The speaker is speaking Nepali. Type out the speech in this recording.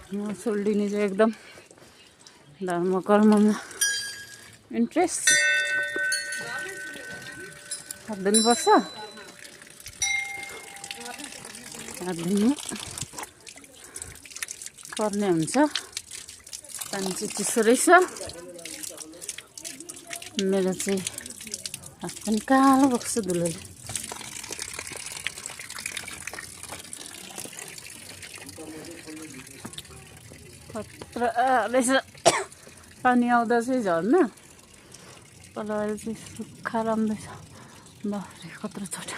सोल्डिने चाहिँ एकदम धर्म कर्ममा इन्ट्रेस्ट हालिदिनुपर्छ। हालिदिनु पर्ने हुन्छ। पानी चाहिँ चिसो रहेछ। मेरो चाहिँ हात पनि कालो भएको छ धुलोले। खतरा रहेछ पानी आउँदा चाहिँ झर्ना, तर अहिले चाहिँ सुक्खा राम्रै छ। बाफ्रे कत्रो छोटा।